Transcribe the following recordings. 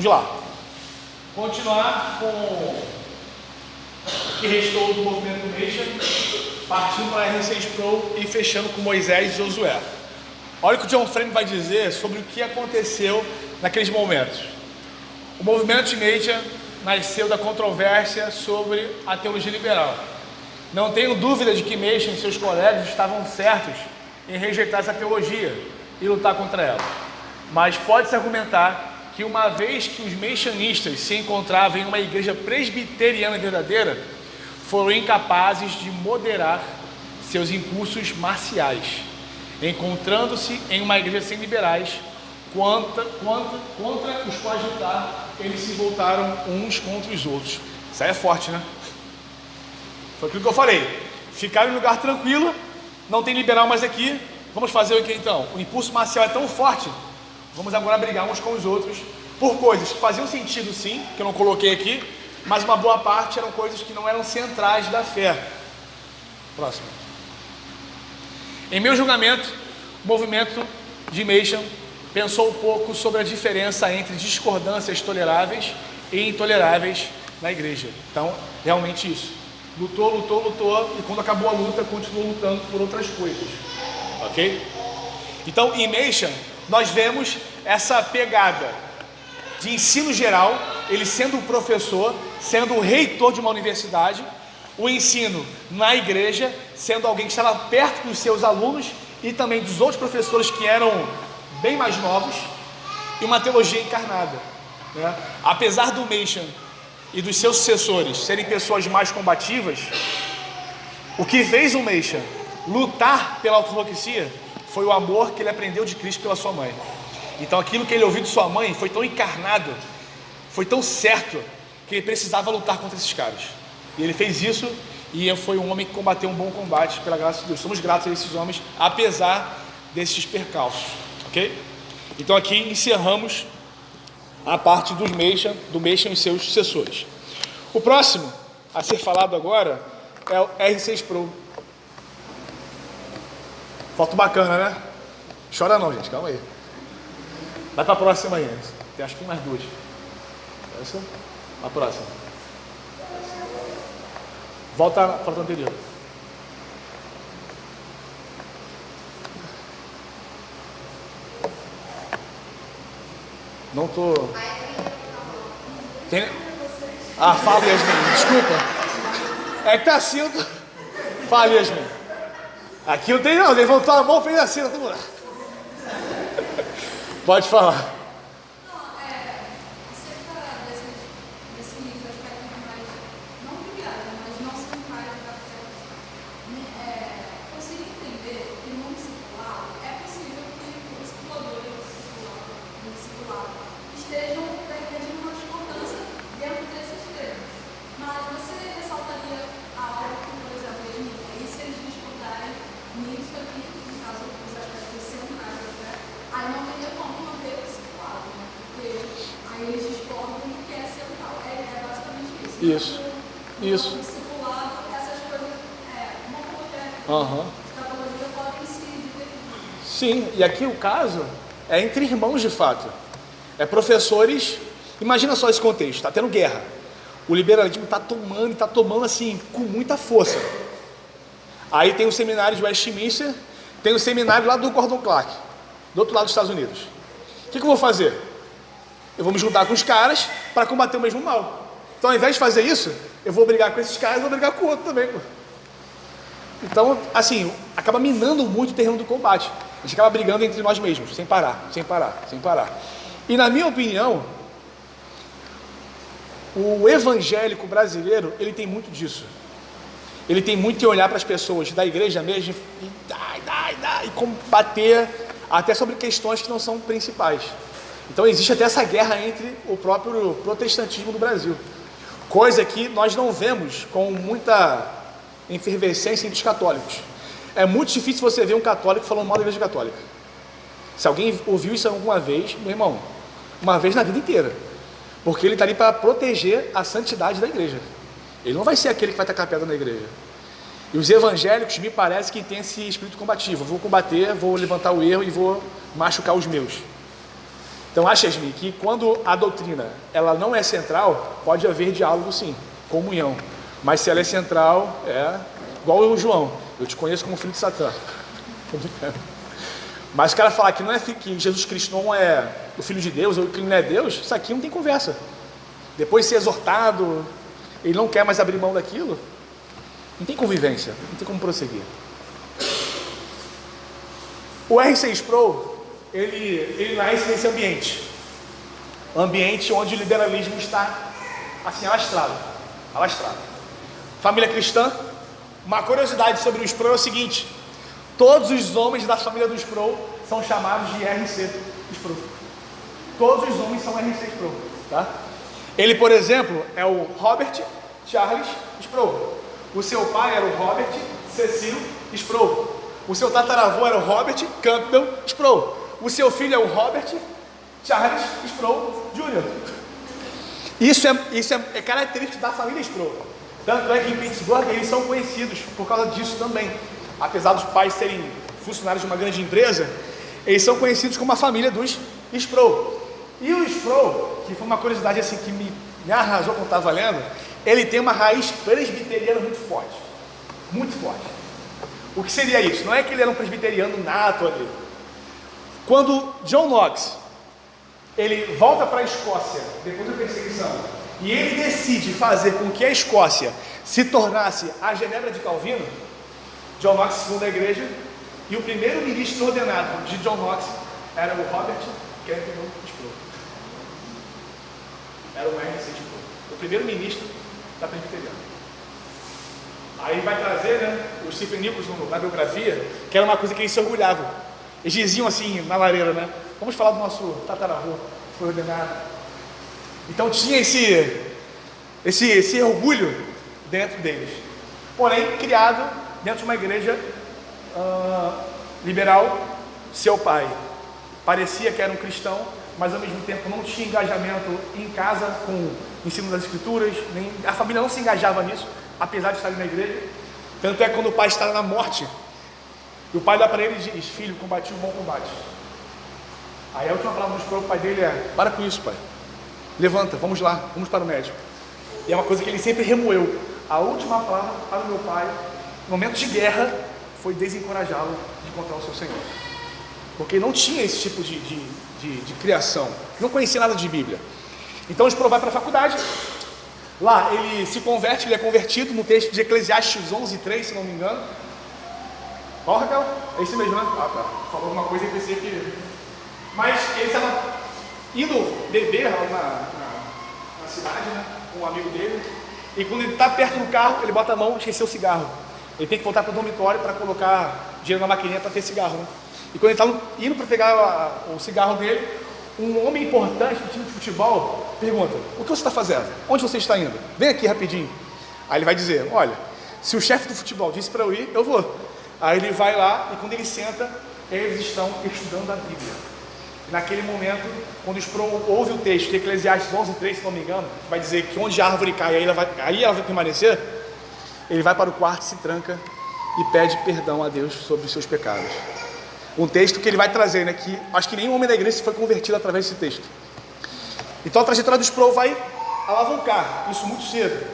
Vamos lá. Continuar com o que restou do movimento Nation, partindo para a R6 Pro e fechando com Moisés e Josué. Olha o que o John Frame vai dizer sobre o que aconteceu naqueles momentos. O movimento Nation nasceu da controvérsia sobre a teologia liberal. Não tenho dúvida de que Nation e seus colegas estavam certos em rejeitar essa teologia e lutar contra ela. Mas pode-se argumentar que uma vez que os messianistas se encontravam em uma igreja presbiteriana verdadeira, foram incapazes de moderar seus impulsos marciais, encontrando-se em uma igreja sem liberais, contra os quais lutar, eles se voltaram uns contra os outros. Isso aí é forte, né? Foi aquilo que eu falei. Ficaram em lugar tranquilo, não tem liberal mais aqui, vamos fazer o que então? O impulso marcial é tão forte, vamos agora brigar uns com os outros por coisas que faziam sentido sim, que eu não coloquei aqui, mas uma boa parte eram coisas que não eram centrais da fé. Próximo. Em meu julgamento, o movimento de Nation pensou um pouco sobre a diferença entre discordâncias toleráveis e intoleráveis na igreja. Então, realmente isso. Lutou, e quando acabou a luta, continuou lutando por outras coisas. Ok? Então, em Nation, nós vemos essa pegada de ensino geral, ele sendo o professor, sendo o reitor de uma universidade, o ensino na igreja, sendo alguém que estava perto dos seus alunos e também dos outros professores que eram bem mais novos, e uma teologia encarnada, né? Apesar do Nation e dos seus sucessores serem pessoas mais combativas, o que fez o Nation lutar pela ortodoxia foi o amor que ele aprendeu de Cristo pela sua mãe. Então aquilo que ele ouviu de sua mãe foi tão encarnado, foi tão certo, que ele precisava lutar contra esses caras. E ele fez isso, e foi um homem que combateu um bom combate, pela graça de Deus. Somos gratos a esses homens, apesar desses percalços, ok? Então aqui encerramos a parte do Nation e seus sucessores. O próximo a ser falado agora é o R6 Pro. Foto bacana, né? Chora não, gente, calma aí. Vai para a próxima aí. Acho que tem mais duas. Essa? A próxima. Volta à foto anterior. Não tô... Tem... Ah, fala, Yasmin. Desculpa. É que tá assim, eu tô... Fala, Yasmin. Aqui não tem não. Levantou a mão, fez assim. Não. Pode falar. Isso. Isso. Sim, e aqui o caso é entre irmãos de fato. É professores. Imagina só esse contexto, está tendo guerra. O liberalismo está tomando assim, com muita força. Aí tem o seminário de Westminster, tem o seminário lá do Gordon Clark, do outro lado dos Estados Unidos. O que eu vou fazer? Eu vou me juntar com os caras para combater o mesmo mal. Então, ao invés de fazer isso, eu vou brigar com esses caras e vou brigar com o outro também. Pô. Então, assim, acaba minando muito o terreno do combate. A gente acaba brigando entre nós mesmos, sem parar. E na minha opinião, o evangélico brasileiro, ele tem muito disso. Ele tem muito de olhar para as pessoas da igreja mesmo e combater até sobre questões que não são principais. Então existe até essa guerra entre o próprio protestantismo no Brasil. Coisa que nós não vemos com muita efervescência entre os católicos. É muito difícil você ver um católico falando mal da igreja católica. Se alguém ouviu isso alguma vez, meu irmão, uma vez na vida inteira. Porque ele está ali para proteger a santidade da igreja. Ele não vai ser aquele que vai tacar pedra na igreja. E os evangélicos, me parece que têm esse espírito combativo. Eu vou combater, vou levantar o erro e vou machucar os meus. Então acha, Yasmin, que quando a doutrina ela não é central, pode haver diálogo sim, comunhão. Mas se ela é central, é igual eu, João. Eu te conheço como filho de Satã. Mas o cara falar que, não é, que Jesus Cristo não é o Filho de Deus, ou que ele não é Deus, isso aqui não tem conversa. Depois de ser exortado, ele não quer mais abrir mão daquilo, não tem convivência, não tem como prosseguir. O R6 Pro, ele nasce nesse ambiente onde o liberalismo está assim alastrado. Família cristã. Uma curiosidade sobre o Sproul é o seguinte: todos os homens da família do Sproul são chamados de RC Sproul. Todos os homens são RC Sproul, tá? Ele, por exemplo, é o Robert Charles Sproul. O seu pai era o Robert Cecil Sproul. O seu tataravô era o Robert Campbell Sproul. O seu filho é o Robert Charles Sproul Jr. Isso é característico da família Sproul. Tanto é que em Pittsburgh eles são conhecidos por causa disso também. Apesar dos pais serem funcionários de uma grande empresa, eles são conhecidos como a família dos Sproul. E o Sproul, que foi uma curiosidade assim que me arrasou quando estava lendo, ele tem uma raiz presbiteriana muito forte. Muito forte. O que seria isso? Não é que ele era um presbiteriano nato ali. Quando John Knox ele volta para a Escócia depois da perseguição e ele decide fazer com que a Escócia se tornasse a Genebra de Calvino, John Knox funda a igreja e o primeiro ministro ordenado de John Knox era o Robert Campbell Sproul. Era o R.C. Sproul, o primeiro ministro da presbiteriana. Aí vai trazer, né, o Stephen Nichols na biografia, que era uma coisa que eles se orgulhavam. Eles diziam assim na lareira, né? Vamos falar do nosso tataravô, que foi ordenado. Então tinha esse orgulho dentro deles. Porém, criado dentro de uma igreja liberal. Seu pai parecia que era um cristão, mas ao mesmo tempo não tinha engajamento em casa com o ensino das escrituras, nem, a família não se engajava nisso, apesar de estar na igreja. Tanto é que quando o pai está na morte, o pai dá para ele e diz: filho, combati o bom combate. Aí a última palavra do Sproul, o pai dele é: para com isso, pai, levanta, vamos lá, vamos para o médico. E é uma coisa que ele sempre remoeu. A última palavra para o meu pai, no momento de guerra, foi desencorajá-lo de encontrar o seu Senhor, porque não tinha esse tipo de criação, não conhecia nada de Bíblia. Então o Sproul vai para a faculdade. Lá ele se converte, ele é convertido no texto de Eclesiastes 11:3, se não me engano. Ó, Raquel, é isso mesmo, né? Ah, tá. Falou alguma coisa e pensei que... Mas ele estava indo beber lá na cidade, né, com um amigo dele. E quando ele está perto do carro, ele bota a mão e esqueceu o cigarro. Ele tem que voltar para o dormitório para colocar dinheiro na maquininha para ter cigarro, né? E quando ele está indo para pegar o cigarro dele, um homem importante do time de futebol pergunta: o que você está fazendo? Onde você está indo? Vem aqui rapidinho. Aí ele vai dizer: olha, se o chefe do futebol disse para eu ir, eu vou. Aí ele vai lá e quando ele senta, eles estão estudando a Bíblia. E naquele momento, quando o Sproul ouve o texto de Eclesiastes 11:3, se não me engano, vai dizer que onde a árvore cai, aí ela vai permanecer. Ele vai para o quarto, se tranca e pede perdão a Deus sobre os seus pecados. Um texto que ele vai trazer, né, que acho que nenhum homem da igreja foi convertido através desse texto. Então a trajetória do Sproul vai alavancar isso muito cedo.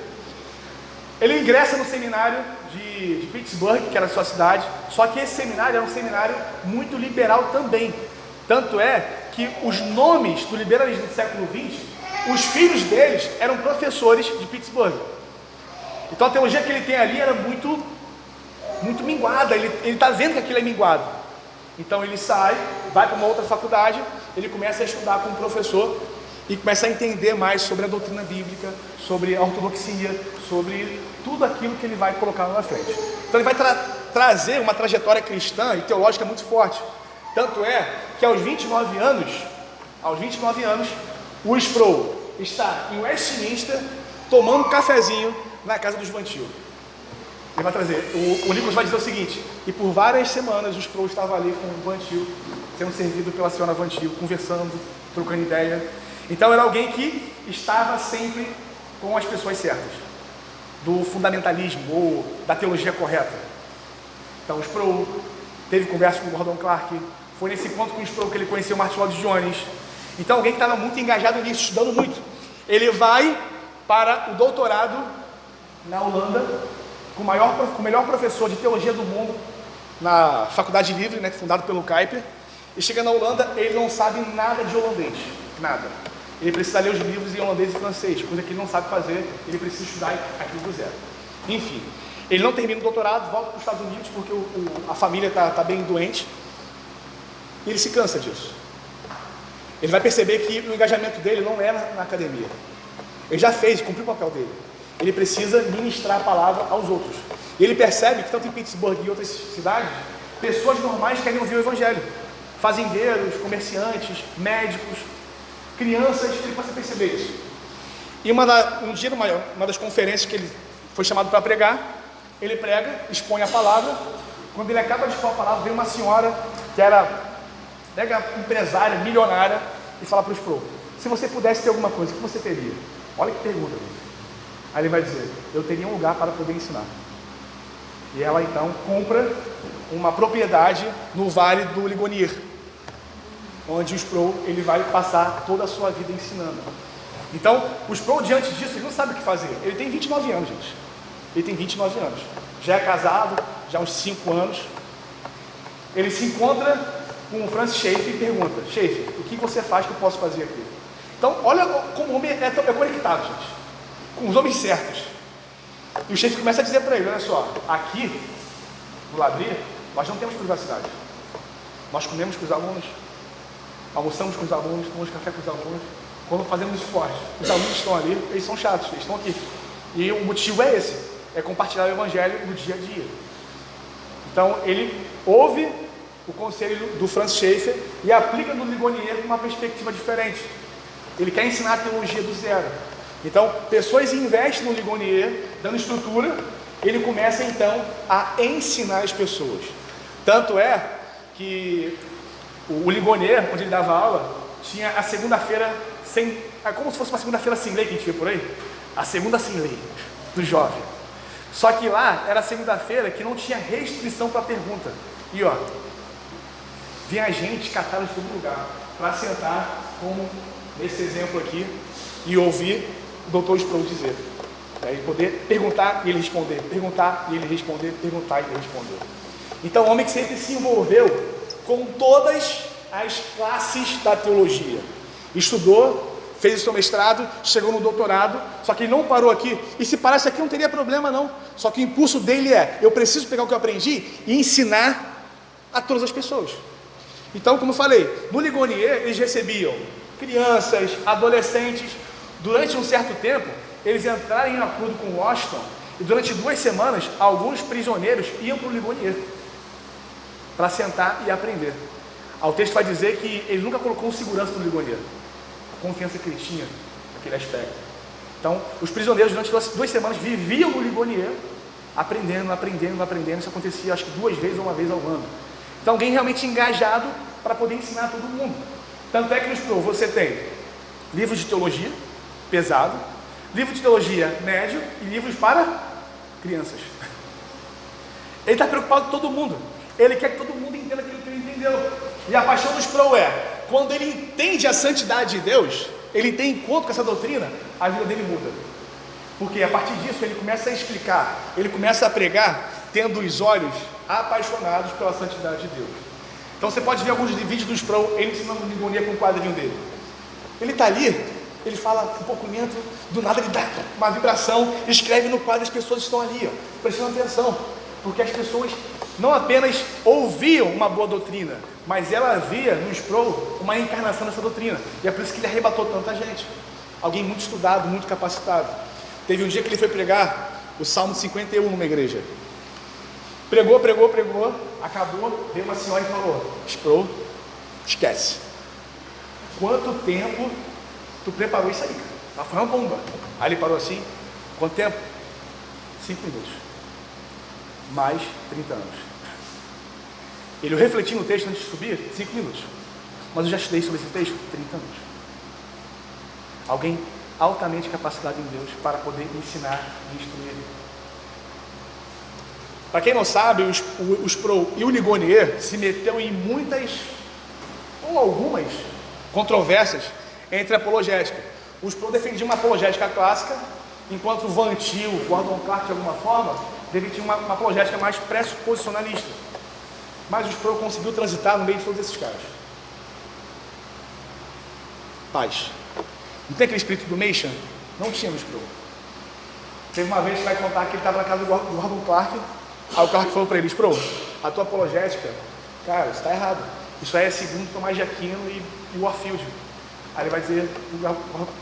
Ele ingressa no seminário de Pittsburgh, que era a sua cidade, só que esse seminário era um seminário muito liberal também. Tanto é que os nomes do liberalismo do século XX, os filhos deles eram professores de Pittsburgh. Então a teologia que ele tem ali era muito minguada, ele está vendo que aquilo é minguado. Então ele sai, vai para uma outra faculdade, ele começa a estudar com um professor e começa a entender mais sobre a doutrina bíblica, sobre a ortodoxia, sobre tudo aquilo que ele vai colocar lá na frente. Então ele vai trazer uma trajetória cristã e teológica muito forte. Tanto é que aos 29 anos, o Sproul está em Westminster tomando um cafezinho na casa do Van Til. Ele vai trazer, o Nichols vai dizer o seguinte: e por várias semanas o Sproul estava ali com o Van Til, sendo servido pela senhora Van Til, conversando, trocando ideia. Então era alguém que estava sempre com as pessoas certas, do fundamentalismo ou da teologia correta. Então o Sproul teve conversa com o Gordon Clark. Foi nesse ponto com o Sproul que ele conheceu Martin Lloyd Jones. Então alguém que estava muito engajado nisso, estudando muito, ele vai para o doutorado na Holanda, com o melhor professor de teologia do mundo, na Faculdade Livre, né, fundado pelo Kuyper. E chega na Holanda, ele não sabe nada de holandês, nada. Ele precisa ler os livros em holandês e francês, coisa que ele não sabe fazer, ele precisa estudar aquilo do zero. Enfim, ele não termina o doutorado, volta para os Estados Unidos porque a família está bem doente, e ele se cansa disso. Ele vai perceber que o engajamento dele não é na academia. Ele já fez, cumpriu o papel dele. Ele precisa ministrar a palavra aos outros. E ele percebe que tanto em Pittsburgh e outras cidades, pessoas normais querem ouvir o evangelho. Fazendeiros, comerciantes, médicos, crianças, ele passa a perceber isso. E um dia, numa das conferências que ele foi chamado para pregar, ele prega, expõe a palavra. Quando ele acaba de expor a palavra, vem uma senhora que era mega empresária, milionária, e fala para os Sproul: se você pudesse ter alguma coisa, o que você teria? Olha que pergunta, gente. Aí ele vai dizer: eu teria um lugar para poder ensinar. E ela então compra uma propriedade no Vale do Ligonier, onde o Sproul ele vai passar toda a sua vida ensinando. Então, o Sproul, diante disso, ele não sabe o que fazer. Ele tem 29 anos, gente. Ele tem 29 anos. Já é casado, já há uns 5 anos. Ele se encontra com o Francis Schaeffer e pergunta: Schaeffer, o que você faz que eu posso fazer aqui? Então, olha como o homem é conectado, gente, com os homens certos. E o Schaeffer começa a dizer para ele: olha só, aqui no Labri, nós não temos privacidade. Nós comemos com os alunos, almoçamos com os alunos, tomamos café com os alunos. Quando fazemos esporte, os alunos estão ali, eles são chatos, eles estão aqui. E o motivo é esse, é compartilhar o evangelho no dia a dia. Então, ele ouve o conselho do Francis Schaeffer e aplica no Ligonier uma perspectiva diferente. Ele quer ensinar a teologia do zero. Então, pessoas investem no Ligonier, dando estrutura, ele começa então a ensinar as pessoas. Tanto é que o Ligonier, onde ele dava aula, tinha a segunda-feira como se fosse uma segunda-feira sem lei que a gente vê por aí, a segunda sem lei do jovem. Só que lá era a segunda-feira que não tinha restrição para pergunta. E ó, vinha a gente catado de todo lugar para sentar, como nesse exemplo aqui, e ouvir o doutor Sproul dizer. Aí poder perguntar e ele responder, perguntar e ele responder, perguntar e ele responder. Então, o homem que sempre se envolveu com todas as classes da teologia. Estudou, fez o seu mestrado, chegou no doutorado, só que ele não parou aqui. E se parasse aqui não teria problema não. Só que o impulso dele é: eu preciso pegar o que eu aprendi e ensinar a todas as pessoas. Então, como eu falei, no Ligonier eles recebiam crianças, adolescentes. Durante um certo tempo, eles entraram em acordo com Washington, e durante 2 semanas, alguns prisioneiros iam para o Ligonier para sentar e aprender. O texto vai dizer que ele nunca colocou um segurança no Ligonier, a confiança que ele tinha naquele aspecto. Então, os prisioneiros durante 2 semanas viviam no Ligonier, aprendendo. Isso acontecia acho que 2 vezes ou 1 vez ao ano. Então, alguém realmente engajado para poder ensinar a todo mundo. Tanto é que no Sproul você tem livros de teologia pesado, livro de teologia médio e livros para crianças. Ele está preocupado com todo mundo. Ele quer que todo mundo entenda aquilo que ele entendeu. E a paixão do Sproul é: quando ele entende a santidade de Deus, ele tem encontro com essa doutrina, a vida dele muda. Porque a partir disso ele começa a explicar, ele começa a pregar, tendo os olhos apaixonados pela santidade de Deus. Então você pode ver alguns vídeos do Sproul, ele ensinando o Ligonier com o quadrinho dele. Ele está ali, ele fala um pouco lento, do nada ele dá uma vibração, escreve no quadro, as pessoas estão ali, ó, prestando atenção. Porque as pessoas não apenas ouviam uma boa doutrina, mas ela via no Sproul uma encarnação dessa doutrina. E é por isso que ele arrebatou tanta gente. Alguém muito estudado, muito capacitado. Teve um dia que ele foi pregar o Salmo 51 numa igreja. Pregou, acabou, veio uma senhora e falou: Sproul, esquece. Quanto tempo tu preparou isso aí, cara? Ela foi uma bomba. Aí ele parou assim: quanto tempo? 5 minutos. Mais 30 anos. Ele refletiu no texto antes de subir, 5 minutos. Mas eu já estudei sobre esse texto 30 anos. Alguém altamente capacitado em Deus para poder ensinar e instruir. Para quem não sabe, o Sproul e o Ligonier se meteu em muitas, ou algumas, controvérsias entre apologética. O Sproul defendia uma apologética clássica, enquanto o Van Til, o Gordon Clark, de alguma forma, defendia uma apologética mais pressuposicionalista. Mas o Sproul conseguiu transitar no meio de todos esses caras. Paz. Não tem aquele espírito do Machen? Não tinha no Sproul. Teve uma vez que vai contar que ele estava na casa do Gordon Clark, aí o Clark falou para ele: Sproul, a tua apologética, cara, isso está errado. Isso aí é segundo Tomás de Aquino e Warfield. Aí ele vai dizer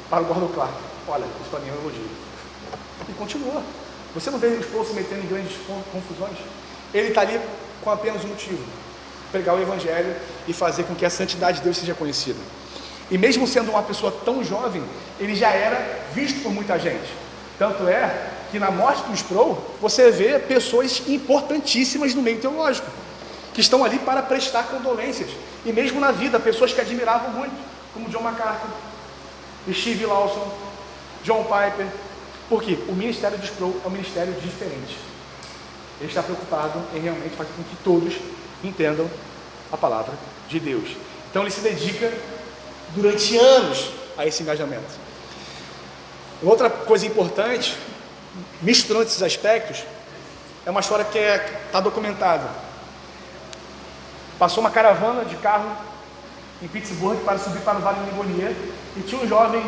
para o Gordon Clark: olha, isso para mim é um elogio. E continua. Você não vê o Sproul se metendo em grandes confusões? Ele está ali com apenas um motivo: pregar o Evangelho e fazer com que a santidade de Deus seja conhecida. E mesmo sendo uma pessoa tão jovem, ele já era visto por muita gente. Tanto é que na morte do Sproul, você vê pessoas importantíssimas no meio teológico, que estão ali para prestar condolências. E mesmo na vida, pessoas que admiravam muito, como John MacArthur, Steve Lawson, John Piper. Porque o ministério de Sproul é um ministério diferente. Ele está preocupado em realmente fazer com que todos entendam a palavra de Deus. Então ele se dedica durante anos a esse engajamento. Outra coisa importante, misturando esses aspectos, é uma história que está documentada. Passou uma caravana de carro em Pittsburgh para subir para o Vale do Ligonier e tinha um jovem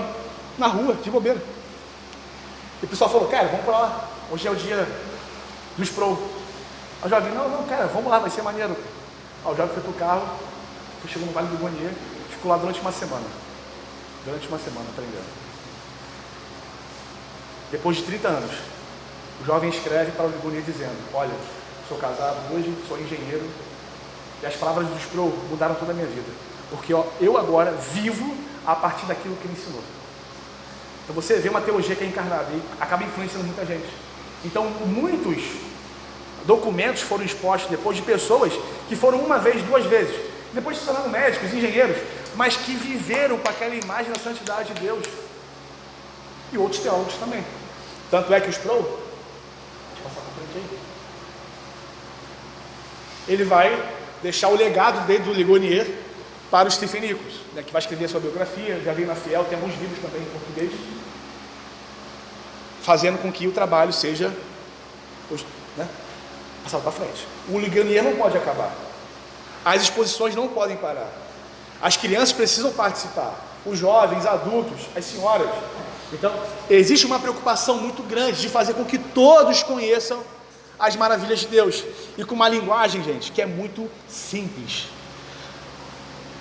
na rua, de bobeira. E o pessoal falou: cara, vamos para lá, hoje é o dia do Sproul. O jovem: não, cara, vamos lá, vai ser maneiro. O jovem foi para o carro, chegou no Vale do Ligonier, ficou lá durante uma semana aprendendo. Depois de 30 anos, o jovem escreve para o Ligonier dizendo: olha, sou casado hoje, sou engenheiro, e as palavras do Sproul mudaram toda a minha vida, porque eu agora vivo a partir daquilo que ele ensinou. Então você vê uma teologia que é encarnada e acaba influenciando muita gente. Então muitos documentos foram expostos depois de pessoas que foram uma vez, duas vezes, depois se tornaram médicos, engenheiros, mas que viveram com aquela imagem da santidade de Deus. E outros teólogos também. Tanto é que o Sproul, deixa eu passar para frente aí, ele vai deixar o legado dele do Ligonier para o Stephen Nichols, né, que vai escrever a sua biografia, já veio na Fiel, tem alguns livros também em português, fazendo com que o trabalho seja, né, passado para frente. O Ligonier não pode acabar, as exposições não podem parar, as crianças precisam participar, os jovens, adultos, as senhoras. Então, existe uma preocupação muito grande de fazer com que todos conheçam as maravilhas de Deus, e com uma linguagem, gente, que é muito simples.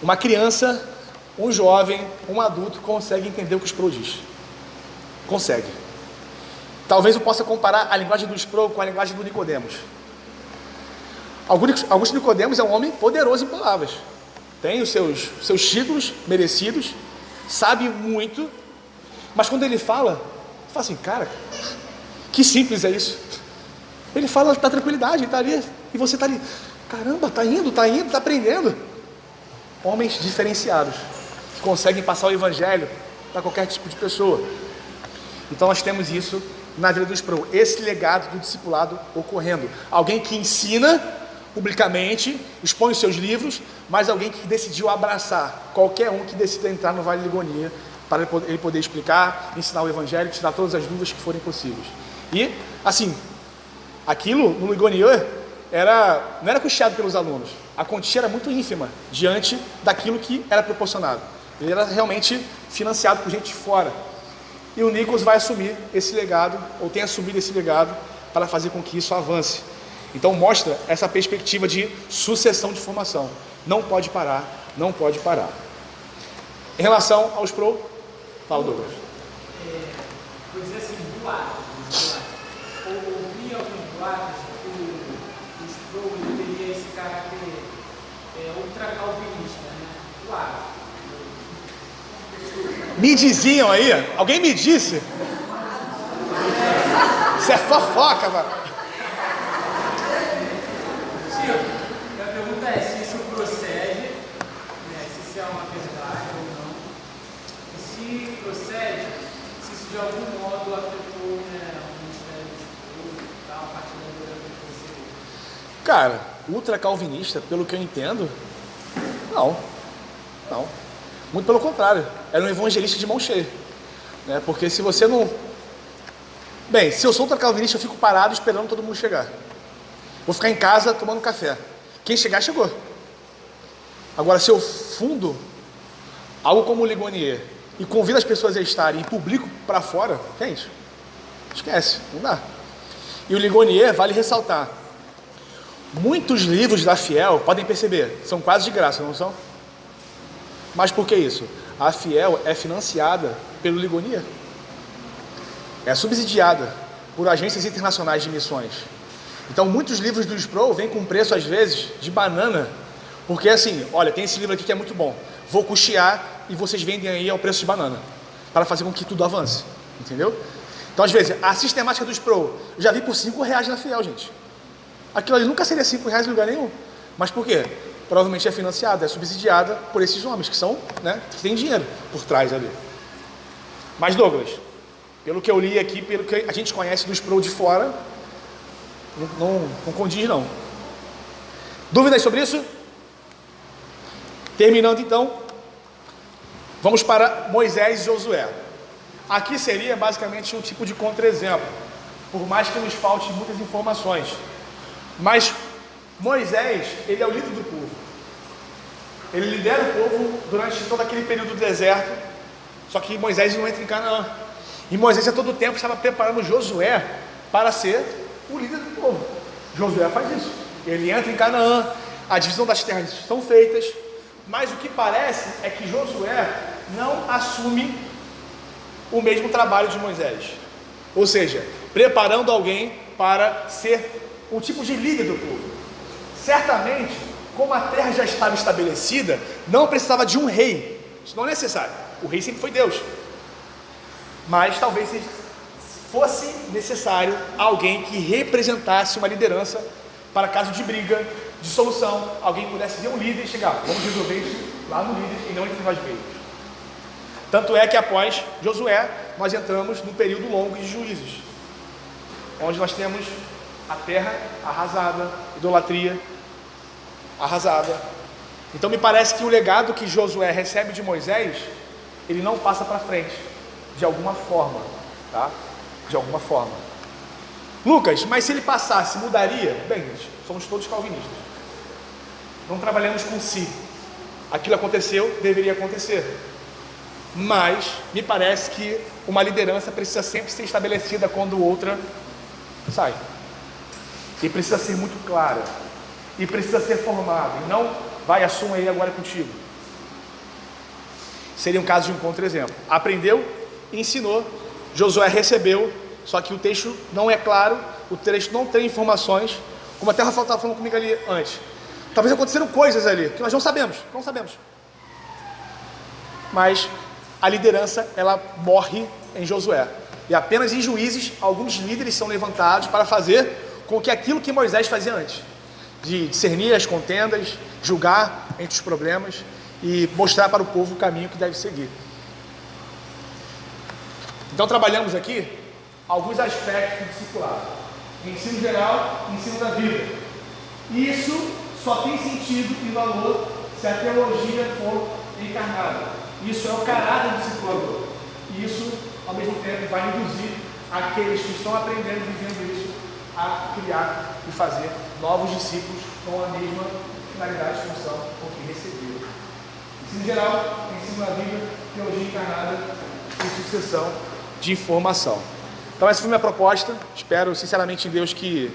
Uma criança, um jovem, um adulto consegue entender o que o Sproul diz. Consegue. Talvez eu possa comparar a linguagem do Sproul com a linguagem do Nicodemos. Augusto Nicodemos é um homem poderoso em palavras. Tem os seus títulos merecidos, sabe muito, mas quando ele fala assim: cara, que simples é isso. Ele fala da tranquilidade, ele está ali, e você está ali: caramba, está indo, está aprendendo. Homens diferenciados, que conseguem passar o Evangelho para qualquer tipo de pessoa. Então nós temos isso na vida do Sproul, esse legado do discipulado ocorrendo. Alguém que ensina publicamente, expõe os seus livros, mas alguém que decidiu abraçar qualquer um que decida entrar no Vale do Ligonier, para ele poder explicar, ensinar o Evangelho, tirar todas as dúvidas que forem possíveis. E, assim, aquilo no Ligonier não era custeado pelos alunos, a quantia era muito ínfima diante daquilo que era proporcionado. Ele era realmente financiado por gente de fora. E o Nichols vai assumir esse legado, ou tem assumido esse legado, para fazer com que isso avance. Então mostra essa perspectiva de sucessão de formação. Não pode parar, não pode parar. Em relação aos fala, Douglas. Vou dizer assim, boatos. Ouvi alguns boatos que o Sproul teria esse caráter ultracalvinista, né? Boatos. Me diziam aí, alguém me disse? Isso é fofoca, mano. A pergunta é se isso procede, né, se isso é uma verdade ou não. E se procede, se isso de algum modo afetou, né, o ministério do Sproul e tal, a partir da liderança que você viu. Cara, ultra calvinista, pelo que eu entendo, não. Muito pelo contrário, era um evangelista de mão cheia. Né? Porque se você não... Bem, se eu sou ultracalvinista, eu fico parado esperando todo mundo chegar. Vou ficar em casa tomando café. Quem chegar, chegou. Agora, se eu fundo algo como o Ligonier e convido as pessoas a estarem e publico para fora, gente, esquece, não dá. E o Ligonier, vale ressaltar, muitos livros da Fiel, podem perceber, são quase de graça, não são? Mas por que isso? A Fiel é financiada pelo Ligonier. É subsidiada por agências internacionais de missões. Então muitos livros do Sproul vêm com preço às vezes de banana, porque assim, olha, tem esse livro aqui que é muito bom, vou custear e vocês vendem aí ao preço de banana, para fazer com que tudo avance, entendeu? Então às vezes, a sistemática do Sproul, eu já vi por R$5 na Fiel, gente. Aquilo ali nunca seria R$5 em lugar nenhum. Mas por quê? Provavelmente é financiada, é subsidiada por esses homens que são, né, que têm dinheiro por trás ali. Mas Douglas, pelo que eu li aqui, pelo que a gente conhece do Sproul de fora, não condiz não. Dúvidas sobre isso? Terminando então, vamos para Moisés e Josué. Aqui seria basicamente um tipo de contra-exemplo, por mais que nos falte muitas informações. Mas Moisés, ele é o líder do povo. Ele lidera o povo durante todo aquele período do deserto. Só que Moisés não entra em Canaã. E Moisés a todo tempo estava preparando Josué para ser o líder do povo. Josué faz isso. Ele entra em Canaã, a divisão das terras estão feitas, mas o que parece é que Josué não assume o mesmo trabalho de Moisés. Ou seja, preparando alguém para ser um tipo de líder do povo. Certamente, como a terra já estava estabelecida, não precisava de um rei. Isso não é necessário. O rei sempre foi Deus. Mas talvez fosse necessário alguém que representasse uma liderança para caso de briga, de solução. Alguém pudesse ver um líder e chegar, vamos resolver isso lá no líder e não entre nós mesmos. Tanto é que após Josué, nós entramos num período longo de juízes, onde nós temos a terra arrasada, idolatria arrasada. Então me parece que o legado que Josué recebe de Moisés, ele não passa para frente, de alguma forma, tá? De alguma forma. Lucas, mas se ele passasse, mudaria? Bem, gente, somos todos calvinistas. Não trabalhamos com si. Aquilo aconteceu, deveria acontecer. Mas me parece que uma liderança precisa sempre ser estabelecida quando outra sai. E precisa ser muito clara. E precisa ser formada. E não vai, assuma aí agora contigo. Seria um caso de um contra-exemplo. Aprendeu, ensinou, Josué recebeu, só que o texto não é claro, o texto não tem informações, como até o Rafael estava falando comigo ali antes. Talvez aconteceram coisas ali que nós não sabemos. Mas a liderança, ela morre em Josué. E apenas em Juízes, alguns líderes são levantados para fazer com que aquilo que Moisés fazia antes, de discernir as contendas, julgar entre os problemas e mostrar para o povo o caminho que deve seguir. Então trabalhamos aqui alguns aspectos do discipulado: ensino geral, ensino da vida. Isso só tem sentido e valor se a teologia for encarnada. Isso é o caráter do discipulador. E isso, ao mesmo tempo, vai induzir aqueles que estão aprendendo e vivendo isso a criar e fazer novos discípulos com a mesma finalidade e função com que receberam. Ensino geral, ensino da vida, teologia encarnada e sucessão de informação. Então essa foi a minha proposta. Espero sinceramente em Deus que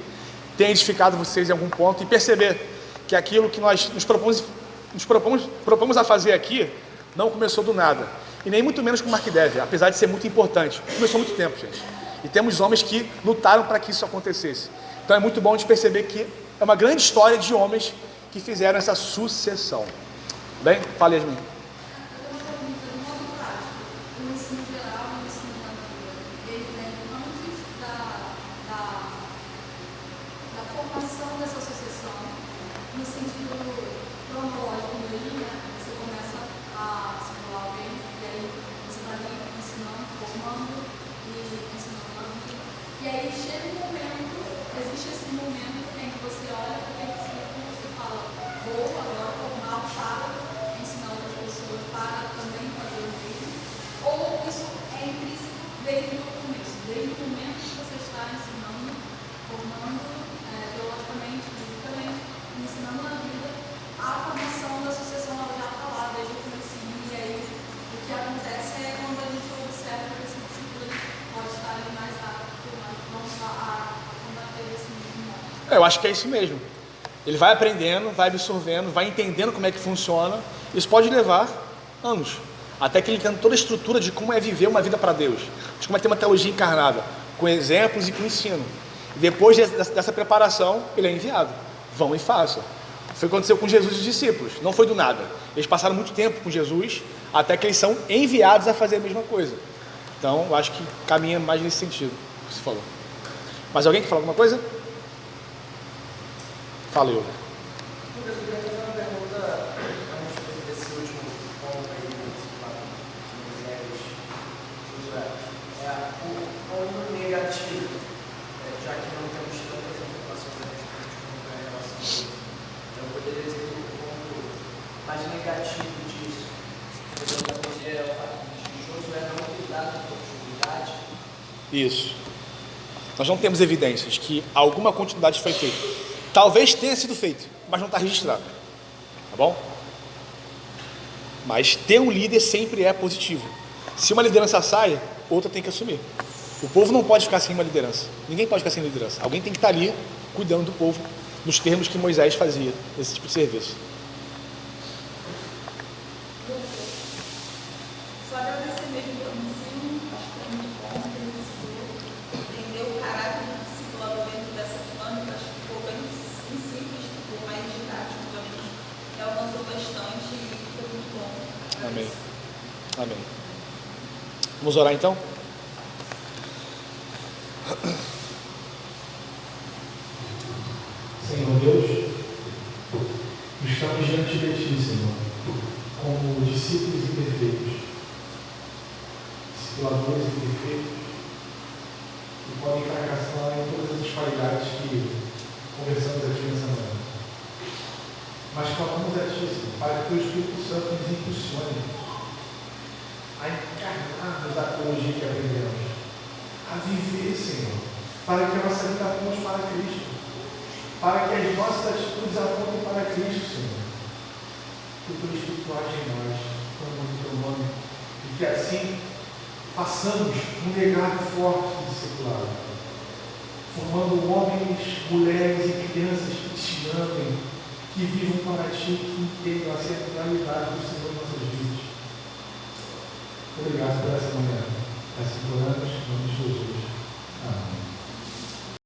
tenha edificado vocês em algum ponto e perceber que aquilo que nós nos propomos a fazer aqui não começou do nada, e nem muito menos com o Markdev, apesar de ser muito importante. Começou há muito tempo, gente, e temos homens que lutaram para que isso acontecesse. Então é muito bom de perceber que é uma grande história de homens que fizeram essa sucessão. Bem? Fala, Yasmin. Agora formar para ensinar outras pessoas, para também desde o começo, desde o momento que você está ensinando, formando teologicamente, biblicamente, ensinando na vida, a formação da sucessão ela já está lá desde o começo. E aí o que acontece é quando a gente observa que esse discípulo pode estar ali mais rápido, mas não a combater esse mesmo modo. Eu acho que é isso mesmo. Ele vai aprendendo, vai absorvendo, vai entendendo como é que funciona. Isso pode levar anos, até que ele entenda toda a estrutura de como é viver uma vida para Deus, de como é ter uma teologia encarnada, com exemplos e com ensino. E depois dessa preparação, ele é enviado. Vão e façam. Foi o que aconteceu com Jesus e os discípulos, não foi do nada. Eles passaram muito tempo com Jesus, até que eles são enviados a fazer a mesma coisa. Então, eu acho que caminha mais nesse sentido, que você falou. Mais alguém quer falar alguma coisa? Fala, eu. Eu queria fazer uma pergunta a respeito desse último ponto aí de Moisés, Josué. O ponto negativo, já que não temos tantas informações a respeito de como foi a relação deles, eu poderia dizer que o ponto mais negativo disso é o fato de Josué não ter dado continuidade. Isso. Nós não temos evidências que alguma continuidade foi feita. Talvez tenha sido feito, mas não está registrado. Tá bom? Mas ter um líder sempre é positivo. Se uma liderança sai, outra tem que assumir. O povo não pode ficar sem uma liderança. Ninguém pode ficar sem liderança. Alguém tem que estar ali cuidando do povo nos termos que Moisés fazia esse tipo de serviço. Só agradecer mesmo pelo ensino, acho que é muito bom ter recebido, entender o caráter do discipulado dentro dessa dinâmica, acho que ficou bem simples, ficou mais didático, pelo menos me alcançou bastante e foi muito bom. Amém. Amém. Vamos orar então? Senhor Deus, estamos diante de Ti, Senhor, como discípulos imperfeitos, discipuladores imperfeitos, que podem fracassar em todas as qualidades que conversamos aqui nessa manhã. Mas clamamos a Ti, Senhor, para que o Espírito Santo nos impulsione a encarnarmos a teologia que aprendemos, a viver, Senhor, para que a nossa vida aponte para Cristo, para que as nossas atitudes apontem para Cristo, Senhor. Que o Teu Espírito age em nós, no Teu nome, e que assim façamos um legado forte de discipulado, formando homens, mulheres e crianças que Te amem, que vivam para Ti, que entendam a centralidade do Senhor em nossas vidas. Obrigado por essa manhã, essa